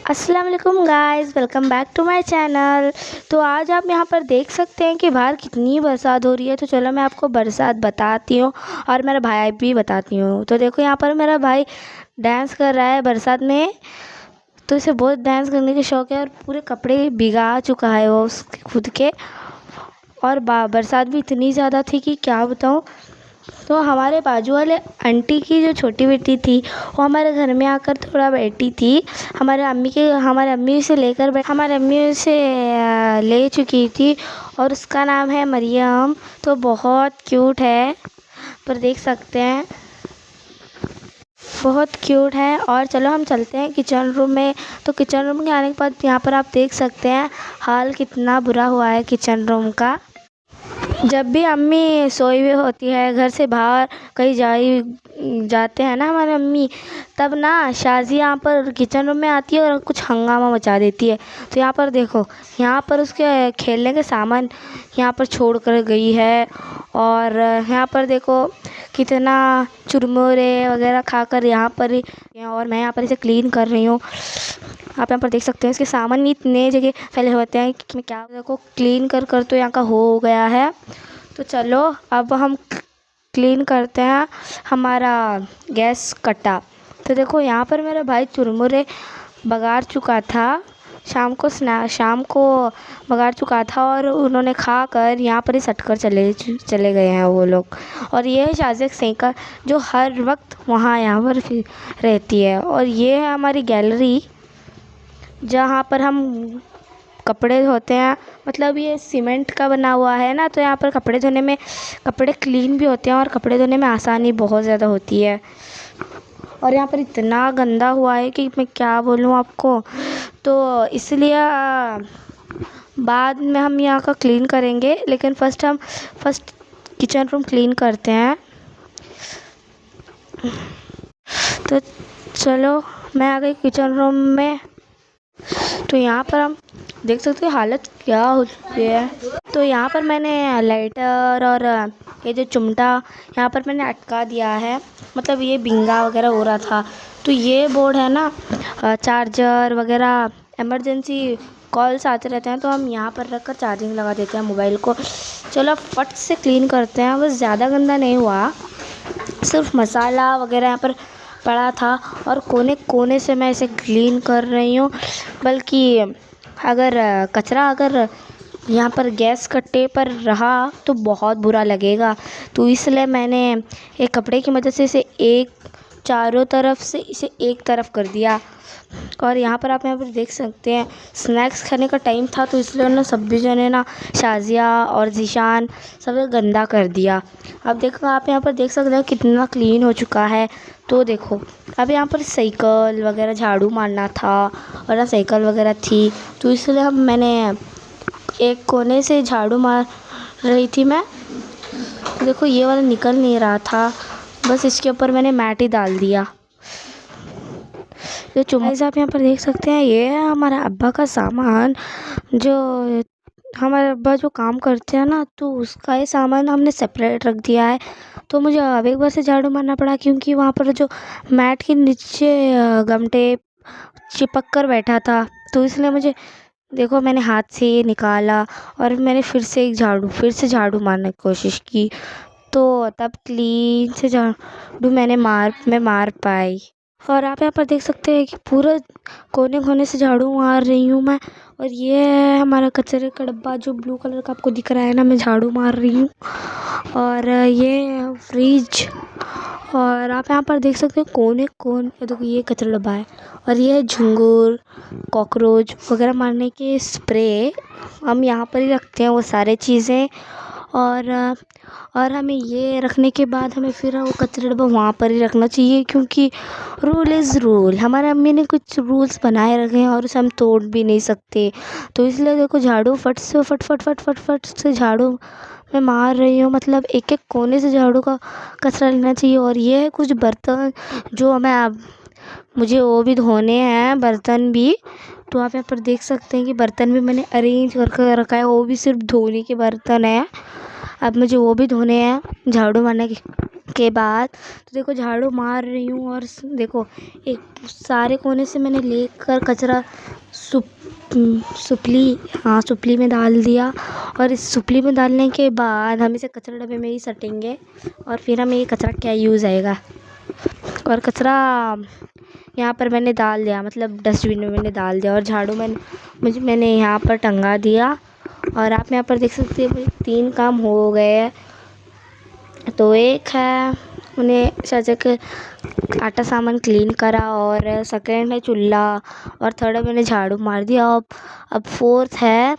अस्सलाम वालेकुम guys, welcome back to my channel. तो आज आप यहाँ पर देख सकते हैं कि बाहर कितनी बरसात हो रही है। तो चलो मैं आपको बरसात बताती हूँ और मेरा भाई भी बताती हूँ। तो देखो यहाँ पर मेरा भाई डांस कर रहा है बरसात में। तो इसे बहुत डांस करने का शौक़ है और पूरे कपड़े भिगा चुका है वो उसके खुद के। और बरसात भी इतनी ज़्यादा थी कि क्या बताऊँ। तो हमारे बाजू वाले आंटी की जो छोटी बेटी थी वो हमारे घर में आकर थोड़ा बैठी थी। हमारे अम्मी उसे ले चुकी थी और उसका नाम है मरियम। तो बहुत क्यूट है, पर देख सकते हैं बहुत क्यूट है। और चलो हम चलते हैं किचन रूम में। तो किचन रूम के आने के बाद यहाँ पर आप देख सकते हैं हाल कितना बुरा हुआ है किचन रूम का। जब भी अम्मी सोई हुई होती है, घर से बाहर कहीं जाते हैं ना हमारी अम्मी, तब ना शाजी यहाँ पर किचन रूम में आती है और कुछ हंगामा मचा देती है। तो यहाँ पर देखो, यहाँ पर उसके खेलने के सामान यहाँ पर छोड़ कर गई है। और यहाँ पर देखो कितना चुरमुरे वगैरह खाकर यहाँ पर और मैं यहाँ पर इसे क्लीन कर रही हूँ। आप यहाँ पर देख सकते हैं इसके सामान भी इतने जगह फैले होते हैं कि मैं क्या देखो क्लीन कर कर तो यहाँ का हो गया है। तो चलो अब हम क्लीन करते हैं हमारा गैस कट्टा। तो देखो यहाँ पर मेरा भाई चुरमुरे बगाड़ चुका था, शाम को बगाड़ चुका था और उन्होंने खा कर यहाँ पर ही सट कर चले गए हैं वो लोग। और ये है शाज़िक सैका जो हर वक्त यहाँ पर रहती है। और ये है हमारी गैलरी जहाँ पर हम कपड़े धोते हैं। मतलब ये सीमेंट का बना हुआ है ना, तो यहाँ पर कपड़े धोने में कपड़े क्लीन भी होते हैं और कपड़े धोने में आसानी बहुत ज़्यादा होती है। और यहाँ पर इतना गंदा हुआ है कि मैं क्या बोलूँ आपको। तो इसलिए बाद में हम यहाँ का क्लीन करेंगे, लेकिन फर्स्ट किचन रूम क्लीन करते हैं। तो चलो मैं आ गई किचन रूम में। तो यहाँ पर हम देख सकते हैं हालत क्या हो चुकी है। तो यहाँ पर मैंने लाइटर और ये जो चिमटा यहाँ पर मैंने अटका दिया है, मतलब ये बिंगा वगैरह हो रहा था। तो ये बोर्ड है ना, चार्जर वगैरह इमरजेंसी कॉल्स आते रहते हैं, तो हम यहाँ पर रख कर चार्जिंग लगा देते हैं मोबाइल को। चलो फट से क्लीन करते हैं। बस ज़्यादा गंदा नहीं हुआ, सिर्फ मसाला वगैरह यहाँ पर पड़ा था और कोने कोने से मैं इसे क्लीन कर रही हूँ। बल्कि अगर यहाँ पर गैस कट्टे पर रहा तो बहुत बुरा लगेगा। तो इसलिए मैंने एक कपड़े की मदद से इसे चारों तरफ से इसे एक तरफ कर दिया। और यहाँ पर आप देख सकते हैं स्नैक्स खाने का टाइम था, तो इसलिए उन्होंने सभी जने ना, शाजिया और जीशान सब गंदा कर दिया। अब देखो आप यहाँ पर देख सकते हैं कितना क्लीन हो चुका है। तो देखो अब यहाँ पर साइकिल वगैरह झाड़ू मारना था और ना साइकिल वगैरह थी, तो इसलिए मैंने एक कोने से झाड़ू मार रही थी मैं। देखो ये वाला निकल नहीं रहा था, बस इसके ऊपर मैंने मैट ही डाल दिया। जो चुम्बक आप यहाँ पर देख सकते हैं, ये है हमारा अब्बा का सामान। जो हमारे अब्बा जो काम करते हैं ना, तो उसका ये सामान हमने सेपरेट रख दिया है। तो मुझे अब एक बार से झाड़ू मारना पड़ा, क्योंकि वहाँ पर जो मैट के नीचे गम टेप चिपक कर बैठा था। तो इसलिए मुझे देखो मैंने हाथ से ये निकाला और मैंने फिर से झाड़ू मारने की कोशिश की, तो तब क्लीन से झाड़ू मैं मार पाई। और आप यहाँ पर देख सकते हैं कि पूरा कोने कोने से झाड़ू मार रही हूँ मैं। और ये है हमारा कचरे का डब्बा जो ब्लू कलर का आपको दिख रहा है ना, मैं झाड़ू मार रही हूँ। और ये फ्रिज, और आप यहाँ पर देख सकते हैं कोने देखो ये कचरा डब्बा है। और ये है झुंगूर कॉकरोच वगैरह मारने के स्प्रे, हम यहाँ पर ही रखते हैं वो सारे चीज़ें। और हमें ये रखने के बाद हमें फिर वो कचरा डब्बा वहाँ पर ही रखना चाहिए, क्योंकि रूल इज़ रूल। हमारे अम्मी ने कुछ रूल्स बनाए रखे हैं और उसे हम तोड़ भी नहीं सकते। तो इसलिए देखो झाड़ू फट से झाड़ू मैं मार रही हूँ, मतलब एक एक कोने से झाड़ू का कचरा लेना चाहिए। और ये है कुछ बर्तन जो मुझे वो भी धोने हैं, बर्तन भी। तो आप यहाँ पर देख सकते हैं कि बर्तन भी मैंने अरेंज करके रखा है, वो भी सिर्फ धोने के बर्तन है। अब मुझे वो भी धोने हैं झाड़ू मारने के बाद तो देखो झाड़ू मार रही हूँ और देखो एक सारे कोने से मैंने लेकर कचरा सुपली में डाल दिया। और इस सुपली में डालने के बाद हम इसे कचरा डब्बे में ही सटेंगे और फिर हमें ये कचरा क्या यूज़ आएगा। और कचरा यहाँ पर मैंने डाल दिया, मतलब डस्टबिन में मैंने डाल दिया। और झाड़ू मैंने यहाँ पर टंगा दिया। और आप यहाँ पर देख सकते हैं 3 काम हो गए हैं। तो एक है मैंने सजक आटा सामान क्लीन करा, और सेकंड है चूल्हा, और थर्ड है मैंने झाड़ू मार दिया। अब फोर्थ है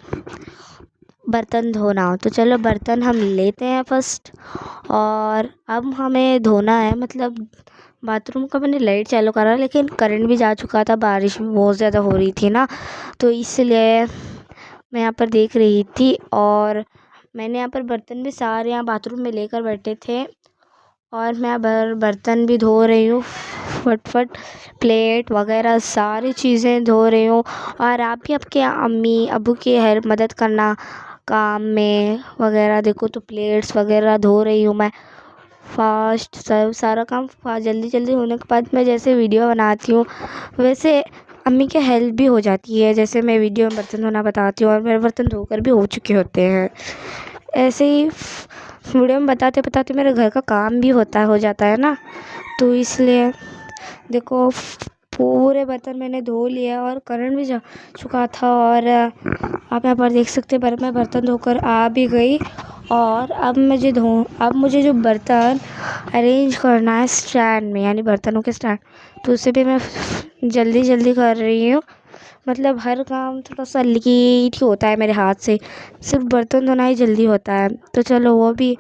बर्तन धोना। तो चलो बर्तन हम लेते हैं फर्स्ट। और अब हमें धोना है, मतलब बाथरूम का मैंने लाइट चालू करा, लेकिन करंट भी जा चुका था, बारिश भी बहुत ज़्यादा हो रही थी ना, तो इसलिए मैं यहाँ पर देख रही थी। और मैंने यहाँ पर बर्तन भी सारे यहाँ बाथरूम में लेकर बैठे थे, और मैं बर्तन भी धो रही हूँ फट प्लेट वगैरह सारी चीज़ें धो रही हूँ। और आप भी आपके अम्मी अब्बू की हेल्प मदद करना काम में वगैरह। देखो तो प्लेट्स वगैरह धो रही हूँ मैं फास्ट। सब सारा काम जल्दी होने के बाद मैं जैसे वीडियो बनाती हूँ वैसे अम्मी की हेल्प भी हो जाती है। जैसे मैं वीडियो में बर्तन धोना बताती हूँ और मेरे बर्तन धोकर भी हो चुके होते हैं। ऐसे ही वीडियो में बताते मेरे घर का काम भी हो जाता है ना, तो इसलिए देखो पूरे बर्तन मैंने धो लिया और करंट भी जा चुका था। और आप यहाँ पर देख सकते हैं मैं बर्तन धोकर आ भी गई। और अब मुझे जो बर्तन अरेंज करना है स्टैंड में, यानी बर्तनों के स्टैंड, तो उसे भी मैं जल्दी कर रही हूँ। मतलब हर काम थोड़ा सा लेट ही होता है मेरे हाथ से, सिर्फ बर्तन धोना ही जल्दी होता है। तो चलो वो भी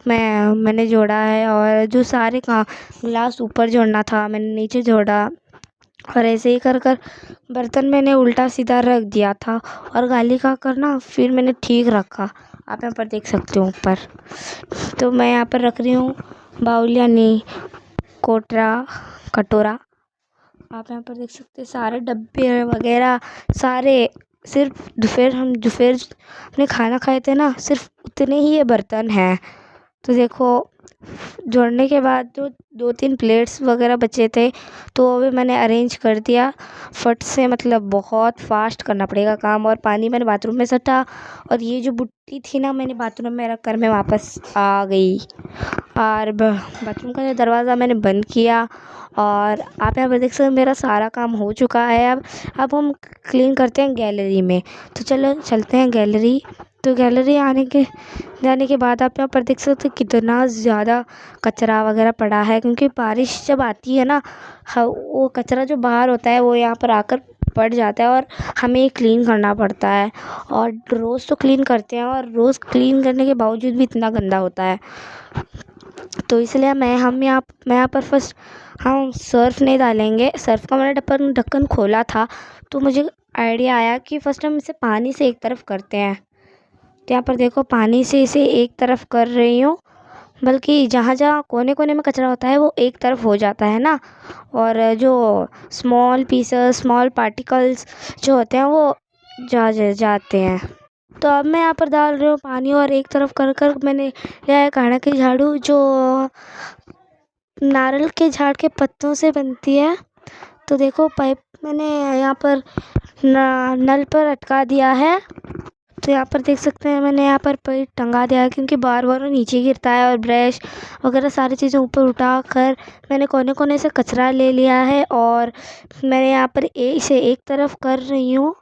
मैंने जोड़ा है। और जो सारे काम गिलास ऊपर जोड़ना था मैंने नीचे जोड़ा, और ऐसे ही कर बर्तन मैंने उल्टा सीधा रख दिया था और गाली का करना फिर मैंने ठीक रखा। आप यहाँ पर देख सकते हो ऊपर। तो मैं यहाँ पर रख रही हूँ बाउल यानी कटोरा। आप यहाँ पर देख सकते हैं सारे डब्बे वगैरह सारे, सिर्फ दोपहर अपने खाना खाए थे ना, सिर्फ उतने ही ये बर्तन हैं। तो देखो जोड़ने के बाद जो 2-3 प्लेट्स वगैरह बचे थे तो वो भी मैंने अरेंज कर दिया फट से, मतलब बहुत फास्ट करना पड़ेगा काम। और पानी मैंने बाथरूम में सटा, और ये जो बुट्टी थी ना मैंने बाथरूम में रख कर मैं वापस आ गई। और बाथरूम का दरवाज़ा मैंने बंद किया। और आप यहाँ पर देख सकते हैं मेरा सारा काम हो चुका है। अब हम क्लीन करते हैं गैलरी में। तो चलो चलते हैं गैलरी। तो गैलरी जाने के बाद आप यहाँ पर देख सकते हैं कितना ज़्यादा कचरा वगैरह पड़ा है, क्योंकि बारिश जब आती है ना वो कचरा जो बाहर होता है वो यहाँ पर आकर पड़ जाता है और हमें क्लीन करना पड़ता है। और रोज़ तो क्लीन करते हैं, और रोज़ क्लीन करने के बावजूद भी इतना गंदा होता है। तो इसलिए मैं यहाँ पर फर्स्ट हम सर्फ़ नहीं डालेंगे। सर्फ़ का मैंने ढक्कन खोला था तो मुझे आइडिया आया कि फ़र्स्ट हम इसे पानी से एक तरफ करते हैं। तो यहाँ पर देखो पानी से इसे एक तरफ कर रही हूँ, बल्कि जहाँ कोने में कचरा होता है वो एक तरफ हो जाता है ना, और जो स्मॉल पार्टिकल्स जो होते हैं वो जाते हैं। तो अब मैं यहाँ पर डाल रही हूँ पानी, और एक तरफ कर मैंने लिया है काढ़ा की झाड़ू जो नारियल के झाड़ के पत्तों से बनती है। तो देखो पाइप मैंने यहाँ पर नल पर अटका दिया है। तो यहाँ पर देख सकते हैं मैंने यहाँ पर पाइप टंगा दिया है, क्योंकि बार बार वो नीचे गिरता है। और ब्रश वगैरह सारी चीज़ें ऊपर उठा कर मैंने कोने से कचरा ले लिया है, और मैंने यहाँ पर इसे एक तरफ कर रही हूँ।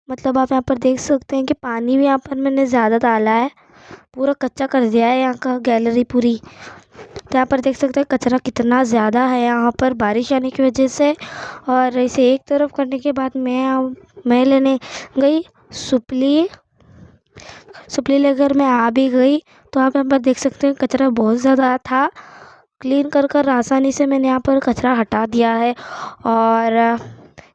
मतलब आप यहाँ पर देख सकते हैं कि पानी भी यहाँ पर मैंने ज़्यादा डाला है, पूरा कच्चा कर दिया है यहाँ का गैलरी पूरी। तो यहाँ पर देख सकते हैं कचरा कितना ज़्यादा है यहाँ पर बारिश आने की वजह से। और इसे एक तरफ करने के बाद मैं लेने गई सुपली लेकर मैं आ भी गई। तो आप यहाँ पर देख सकते हैं कचरा बहुत ज़्यादा था। क्लीन कर आसानी से मैंने यहाँ पर कचरा हटा दिया है। और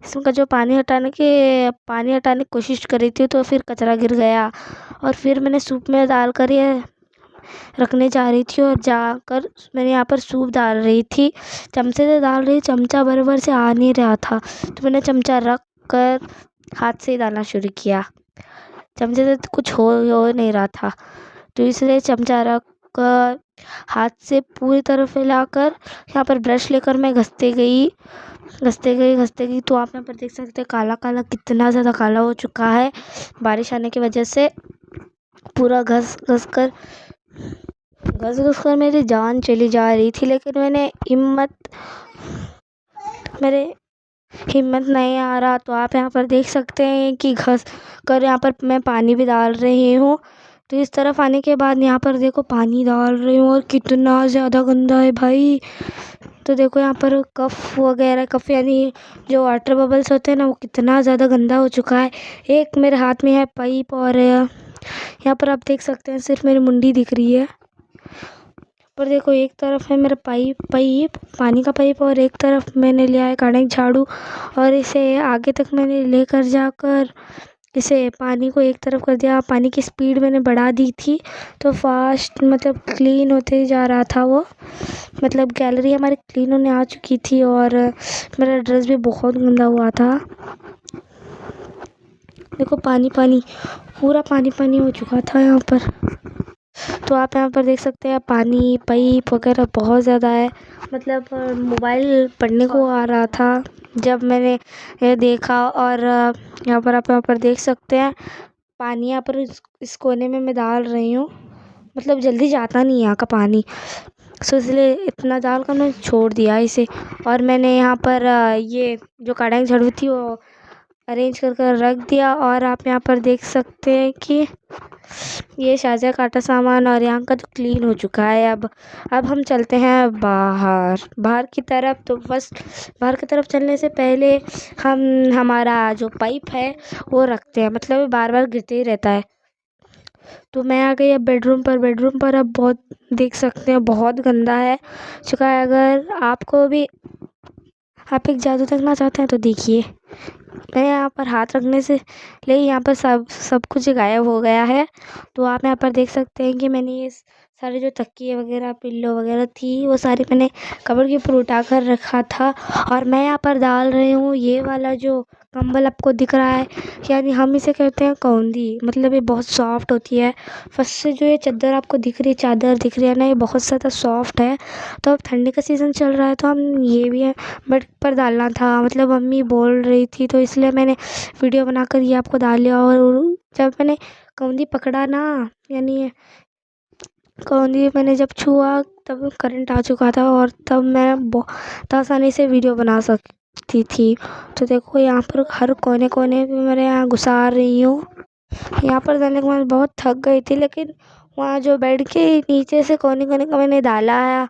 इसमें का जो पानी हटाने की कोशिश करी थी तो फिर कचरा गिर गया, और फिर मैंने सूप में डाल कर ये रखने जा रही थी, और जाकर मैंने यहाँ पर सूप डाल रही थी। चमचे से डाल रही, चमचा बराबर से आ नहीं रहा था, तो मैंने चमचा रख कर हाथ से ही डालना शुरू किया। चमचे से कुछ हो नहीं रहा था, तो इसलिए चमचा रख कर हाथ से पूरी तरह फैलाकर यहाँ पर ब्रश लेकर मैं घसते गई तो आप यहाँ पर देख सकते हैं काला काला कितना ज़्यादा काला हो चुका है बारिश आने की वजह से। पूरा घस घस कर मेरी जान चली जा रही थी, लेकिन मेरे हिम्मत नहीं आ रहा। तो आप यहाँ पर देख सकते हैं कि घस कर यहाँ पर मैं पानी भी डाल रही हूँ। तो इस तरफ आने के बाद यहाँ पर देखो पानी डाल रही हूँ और कितना ज़्यादा गंदा है भाई। तो देखो यहाँ पर कफ यानी जो वाटर बबल्स होते हैं ना, वो कितना ज़्यादा गंदा हो चुका है। एक मेरे हाथ में है पाइप और यहाँ पर आप देख सकते हैं सिर्फ मेरी मुंडी दिख रही है। पर देखो एक तरफ है मेरा पाइप पानी का पाइप और एक तरफ मैंने लिया है काढ़ा झाड़ू और इसे आगे तक मैंने लेकर जाकर इसे पानी को एक तरफ कर दिया। पानी की स्पीड मैंने बढ़ा दी थी तो फास्ट मतलब क्लीन होते जा रहा था वो, मतलब गैलरी हमारी क्लीन होने आ चुकी थी और मेरा ड्रेस भी बहुत गंदा हुआ था। देखो पानी पूरा पानी हो चुका था यहाँ पर। तो आप यहाँ पर देख सकते हैं पानी पाइप वगैरह बहुत ज़्यादा है। मतलब मोबाइल पढ़ने को आ रहा था जब मैंने ये देखा। और यहाँ पर देख सकते हैं पानी यहाँ पर इस कोने में मैं डाल रही हूँ। मतलब जल्दी जाता नहीं यहाँ का पानी, सो इसलिए इतना डाल कर मैंने छोड़ दिया इसे। और मैंने यहाँ पर ये जो कढ़ाई झाड़ू थी वो अरेंज कर रख दिया। और आप यहाँ पर देख सकते हैं कि ये शाज़ा काटा सामान और यहाँ का तो क्लीन हो चुका है। अब हम चलते हैं बाहर की तरफ। तो फर्स्ट बाहर की तरफ चलने से पहले हम हमारा जो पाइप है वो रखते हैं, मतलब बार बार गिरते ही रहता है। तो मैं आ गई अब बेडरूम पर अब बहुत देख सकते हैं बहुत गंदा है चुका है। अगर आपको भी आप एक जादू देखना चाहते हैं तो देखिए, मैं यहाँ पर हाथ रखने से ले यहाँ पर सब कुछ गायब हो गया है। तो आप यहाँ पर देख सकते हैं कि मैंने ये सारे जो तकिए वगैरह पिल्लो वगैरह थी वो सारी मैंने कबर्ड के ऊपर उठा कर रखा था। और मैं यहाँ पर डाल रही हूँ ये वाला जो कंबल आपको दिख रहा है, यानी हम इसे कहते हैं कौंदी। मतलब ये बहुत सॉफ्ट होती है। फर्स्ट से जो ये चादर आपको दिख रही है ना, ये बहुत ज़्यादा सॉफ्ट है। तो अब ठंडी का सीज़न चल रहा है तो हम ये भी है बेड पर डालना था, मतलब मम्मी बोल रही थी तो इसलिए मैंने वीडियो बनाकर ये आपको डाल लिया। और जब मैंने कौंदी पकड़ा ना, यानी कौंदी मैंने जब छुआ तब करंट आ चुका था और तब मैं बहुत आसानी से वीडियो बना सकती थी। तो देखो यहाँ पर हर कोने कोने में मेरे यहाँ घुसा रही हूँ। यहाँ पर जाने के बाद बहुत थक गई थी, लेकिन वहाँ जो बेड के नीचे से कोने कोने का मैंने डाला है।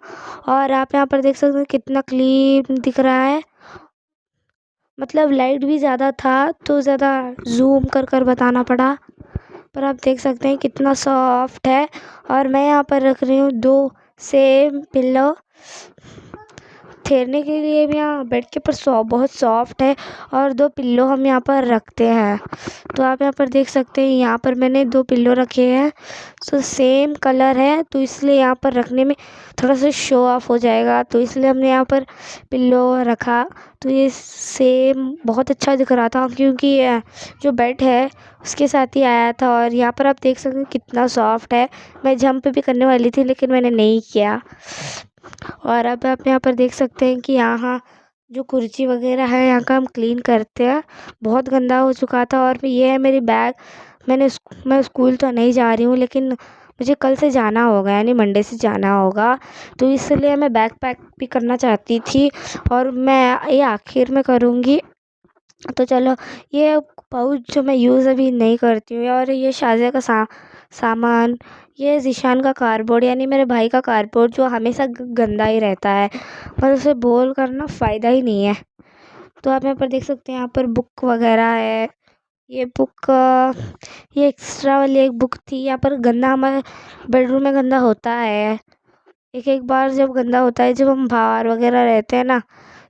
और आप यहाँ पर देख सकते हैं कितना क्लीन दिख रहा है। मतलब लाइट भी ज़्यादा था तो ज़्यादा जूम कर बताना पड़ा, पर आप देख सकते हैं कितना सॉफ्ट है। और मैं यहाँ पर रख रही हूँ 2 सेम पिल्लो। ठहरने के लिए भी यहाँ बेड के ऊपर बहुत सॉफ्ट है और 2 पिल्लो हम यहाँ पर रखते हैं। तो आप यहाँ पर देख सकते हैं यहाँ पर मैंने 2 पिल्लो रखे हैं। सो सेम कलर है तो इसलिए यहाँ पर रखने में थोड़ा सा शो ऑफ हो जाएगा, तो इसलिए हमने यहाँ पर पिल्लो रखा। तो ये सेम बहुत अच्छा दिख रहा था क्योंकि ये जो बेड है उसके साथ ही आया था। और यहाँ पर आप देख सकते हैं कितना सॉफ्ट है। मैं जंप भी करने वाली थी लेकिन मैंने नहीं किया। और अब आप यहाँ पर देख सकते हैं कि यहाँ जो कुर्सी वगैरह है यहाँ का हम क्लीन करते हैं, बहुत गंदा हो चुका था। और ये है मेरी बैग। मैं स्कूल तो नहीं जा रही हूँ लेकिन मुझे कल से जाना होगा, यानी मंडे से जाना होगा, तो इसलिए मैं बैग पैक भी करना चाहती थी और मैं ये आखिर में करूँगी। तो चलो ये पाउच जो मैं यूज़ अभी नहीं करती हूँ, और ये शाज़ा का सामान, ये ज़ीशान का कार्डबोर्ड यानी मेरे भाई का कार्डबोर्ड जो हमेशा गंदा ही रहता है, पर उसे बोल करना फ़ायदा ही नहीं है। तो आप यहाँ पर देख सकते हैं यहाँ पर बुक वगैरह है। ये बुक ये एक्स्ट्रा वाली एक बुक थी। यहाँ पर गंदा हमारे बेडरूम में गंदा होता है, एक बार जब गंदा होता है जब हम बाहर वगैरह रहते हैं ना,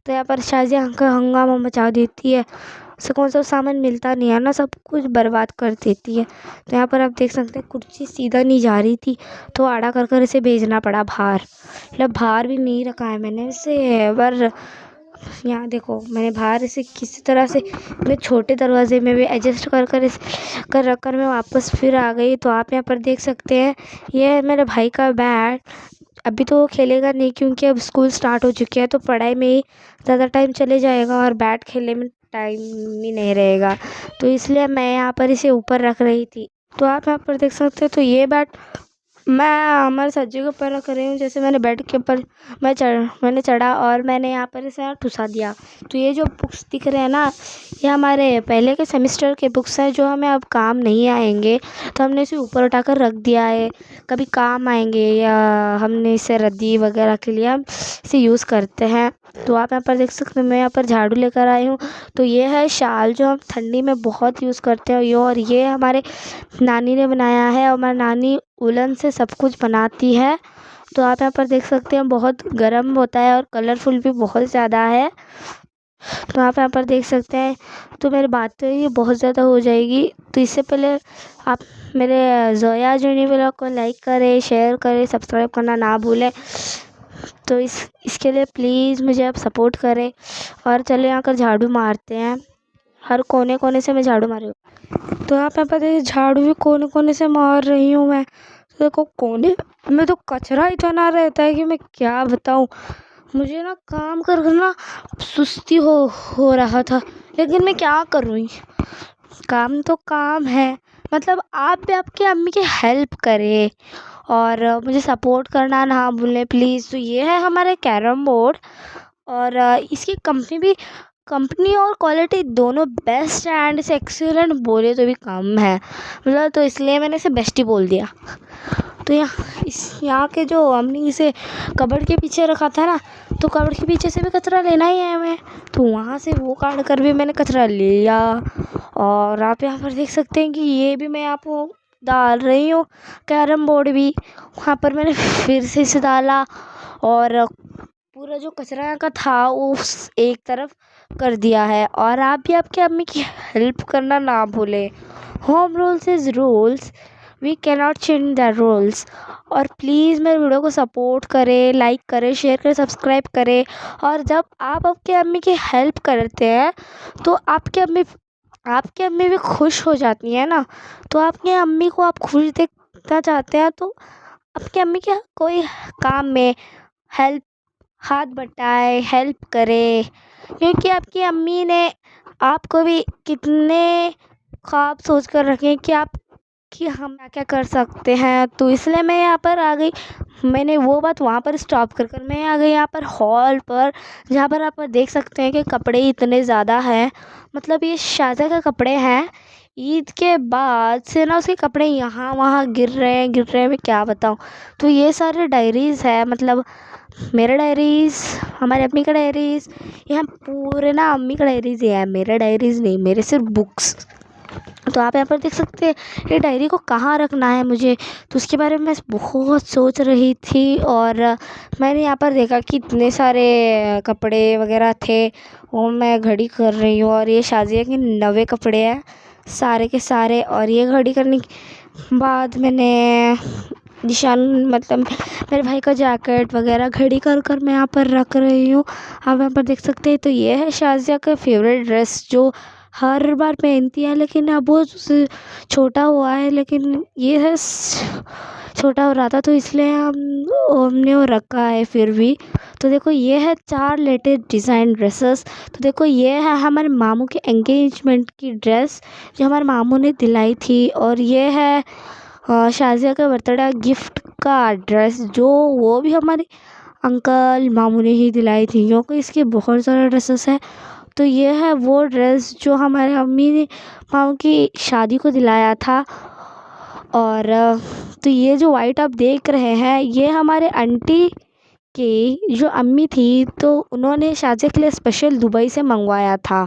तो यहाँ पर शाज़ा हंगामा मचा देती है। उसे कौन सा सामान मिलता नहीं है ना, सब कुछ बर्बाद कर देती है। तो यहाँ पर आप देख सकते हैं कुर्सी सीधा नहीं जा रही थी तो आड़ा कर इसे भेजना पड़ा बाहर। मतलब बाहर भी नहीं रखा है मैंने इसे, पर यहाँ देखो मैंने बाहर इसे किसी तरह से मैं छोटे दरवाजे में भी एडजस्ट कर रख कर मैं वापस फिर आ गई। तो आप यहाँ पर देख सकते हैं ये है मेरे भाई का बैट अभी तो वो खेलेगा नहीं क्योंकि अब स्कूल स्टार्ट हो चुकी है, तो पढ़ाई में ही ज़्यादा टाइम चले जाएगा और बैट खेलने में टाइम ही नहीं रहेगा। तो इसलिए मैं यहाँ पर इसे ऊपर रख रही थी। तो आप यहाँ पर देख सकते हो, तो ये बैट मैं हमारे सज्जे के ऊपर रख रही हूँ। जैसे मैंने बेड के ऊपर मैंने चढ़ा और मैंने यहाँ पर इसे यहाँ ठुसा दिया। तो ये जो बुक्स दिख रहे हैं ना, ये हमारे पहले के सेमेस्टर के बुक्स हैं जो हमें अब काम नहीं आएंगे, तो हमने इसे ऊपर उठाकर रख दिया है। कभी काम आएंगे या हमने इसे रद्दी वगैरह के लिए हम इसे यूज़ करते हैं। तो आप यहाँ पर देख सकते हैं, मैं यहाँ पर झाड़ू लेकर आई हूँ। तो ये है शाल जो हम ठंडी में बहुत यूज़ करते हैं, और ये हमारे नानी ने बनाया है और हमारी नानी उलन से सब कुछ बनाती है। तो आप यहाँ पर देख सकते हैं बहुत गर्म होता है और कलरफुल भी बहुत ज़्यादा है। तो आप यहाँ पर देख सकते हैं। तो मेरी बात तो ये बहुत ज़्यादा हो जाएगी, तो इससे पहले आप मेरे जोया जूनी व्लॉग को लाइक करें, शेयर करें, सब्सक्राइब करना ना भूलें। तो इसके लिए प्लीज़ मुझे आप सपोर्ट करें। और चलिए यहाँ कर झाड़ू मारते हैं। हर कोने कोने से मैं झाड़ू मारी हूँ। तो आप यहाँ पर देखिए झाड़ू भी कोने कोने से मार रही हूँ मैं। तो देखो कोने में तो कचरा इतना रहता है कि मैं क्या बताऊँ। मुझे ना काम कर कर ना सुस्ती हो रहा था, लेकिन मैं क्या करूँ, काम तो काम है। मतलब आप भी आपकी अम्मी की हेल्प करें और मुझे सपोर्ट करना ना भूलें प्लीज़। तो ये है हमारे कैरम बोर्ड, और इसकी कंपनी और क्वालिटी दोनों बेस्ट एंड इसे एक्सीलेंट बोले तो भी कम है, मतलब। तो इसलिए मैंने इसे बेस्ट ही बोल दिया। तो यहाँ के जो हमने इसे कबर्ड के पीछे रखा था ना, तो कबर्ड के पीछे से भी कचरा लेना ही है हमें, तो वहाँ से वो काट कर भी मैंने कचरा ले लिया। और आप यहाँ पर देख सकते हैं कि ये भी मैं आपको डाल रही हूँ कैरम बोर्ड भी, वहाँ पर मैंने फिर से इसे डाला और पूरा जो कचरा यहाँ का था उस एक तरफ कर दिया है। और आप भी आपके अम्मी की हेल्प करना ना भूलें। Home rules is rules, we cannot change the rules. और प्लीज़ मेरे वीडियो को सपोर्ट करें, लाइक करें, शेयर करें, सब्सक्राइब करें। और जब आप आपके अम्मी की हेल्प करते हैं तो आपकी अम्मी भी खुश हो जाती है ना। तो आपकी अम्मी को आप खुश देखना चाहते हैं तो आपकी अम्मी के कोई काम में हाथ बटाए, हेल्प करे, क्योंकि आपकी अम्मी ने आपको भी कितने ख्वाब सोच कर रखे हैं कि हम क्या क्या कर सकते हैं। तो इसलिए मैं यहाँ पर आ गई। मैंने वो बात वहाँ पर स्टॉप कर मैं आ गई यहाँ पर हॉल पर, जहाँ पर आप देख सकते हैं कि कपड़े इतने ज़्यादा हैं। मतलब ये शाज़ा के कपड़े हैं, ईद के बाद से ना उसके कपड़े यहाँ वहाँ गिर रहे हैं, मैं क्या बताऊँ। तो ये सारे डायरीज़ है, मतलब मेरा डायरीज़, हमारे अम्मी का डायरीज़, यहाँ पूरे ना अम्मी का डायरीज़ ही है, मेरा डायरीज़ नहीं, मेरे सिर्फ बुक्स। तो आप यहाँ पर देख सकते हैं ये डायरी को कहाँ रखना है मुझे, तो उसके बारे में मैं बहुत सोच रही थी। और मैंने यहाँ पर देखा कि इतने सारे कपड़े वगैरह थे, वो मैं घड़ी कर रही हूँ। और ये शाज़िया के नवे कपड़े हैं सारे के सारे। और ये घड़ी करने के बाद मैंने निशान, मतलब मेरे भाई का जैकेट वगैरह घड़ी कर मैं यहाँ पर रख रही हूँ। आप यहाँ पर देख सकते हैं। तो ये है शाज़िया का फेवरेट ड्रेस जो हर बार पहनती है, लेकिन अब वो छोटा हुआ है, लेकिन ये है छोटा हो रहा था तो इसलिए हमने वो रखा है फिर भी। तो देखो ये है 4 लेटेस्ट डिज़ाइन ड्रेसेस। तो देखो ये है हमारे मामू के एंगेजमेंट की ड्रेस जो हमारे मामू ने दिलाई थी। और ये है शाज़िया का बर्थडे गिफ्ट का ड्रेस जो वो भी हमारे अंकल मामू ने ही दिलाई थी, क्योंकि इसके बहुत सारे ड्रेसेस हैं। तो ये है वो ड्रेस जो हमारे अम्मी ने मामू की शादी को दिलाया था। और तो ये जो वाइट आप देख रहे हैं ये हमारे आंटी की जो अम्मी थी, तो उन्होंने शाज़िया के लिए स्पेशल दुबई से मंगवाया था।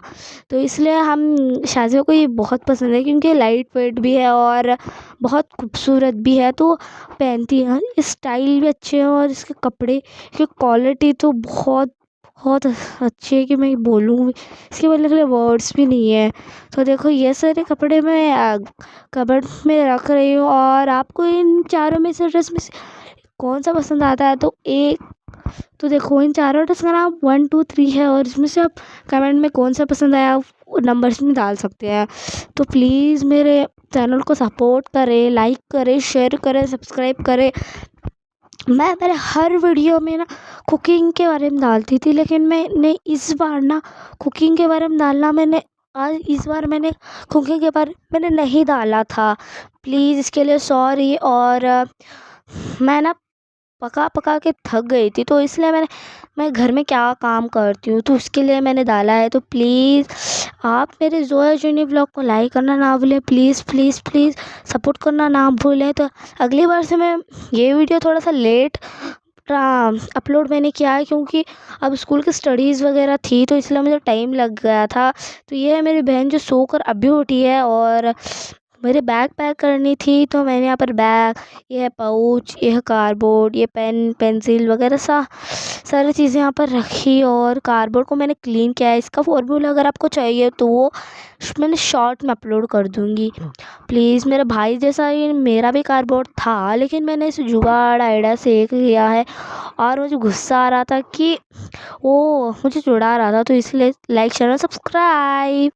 तो इसलिए हम शाज़िया को ये बहुत पसंद है, क्योंकि लाइट वेट भी है और बहुत खूबसूरत भी है, तो पहनती है। स्टाइल भी अच्छे हैं और इसके कपड़े की क्वालिटी तो बहुत बहुत अच्छी है कि मैं बोलूँ इसके बोलने के लिए वर्ड्स भी नहीं है। तो देखो ये सारे कपड़े मैं कबर्ड में रख रही हूँ। और आपको इन चारों में से ड्रेस में से कौन सा पसंद आता है, तो देखो इन चारों ड्रेस का नाम 1 2 3 है, और इसमें से आप कमेंट में कौन सा पसंद आया नंबर्स में डाल सकते हैं। तो प्लीज़ मेरे चैनल को सपोर्ट करें, लाइक करें, शेयर करें, सब्सक्राइब करें। मैं मेरे हर वीडियो में ना कुकिंग के बारे में डालती थी, लेकिन मैंने इस बार ना कुकिंग के बारे में डालना मैंने आज इस बार मैंने कुकिंग के बारे मैंने नहीं डाला था। प्लीज़ इसके लिए सॉरी। और मैं ना पका पका के थक गई थी, तो इसलिए मैं घर में क्या काम करती हूँ तो उसके लिए मैंने डाला है। तो प्लीज़ आप मेरे जोया जूनी व्लॉग को लाइक करना ना भूलें, प्लीज़ प्लीज़ प्लीज़ सपोर्ट करना ना भूलें। तो अगली बार से मैं ये वीडियो थोड़ा सा लेट अपलोड मैंने किया है, क्योंकि अब स्कूल की स्टडीज़ वगैरह थी तो इसलिए मुझे टाइम लग गया था। तो ये है मेरी बहन जो सोकर अभी उठी है, और मेरे बैग पैक करनी थी, तो मैंने यहाँ पर बैग, ये है पाउच, ये है कार्डबोर्ड, ये पेन पेंसिल वगैरह सारी चीज़ें यहाँ पर रखी। और कार्डबोर्ड को मैंने क्लीन किया है। इसका फॉर्मूला अगर आपको चाहिए तो वो मैंने शॉर्ट में अपलोड कर दूँगी। प्लीज़ मेरे भाई जैसा ही मेरा भी कार्डबोर्ड था, लेकिन मैंने इसे जुगाड़ आइडिया से किया है। और मुझे गुस्सा आ रहा था कि वो मुझे चिढ़ा रहा था, तो इसलिए लाइक शेयर और सब्सक्राइब।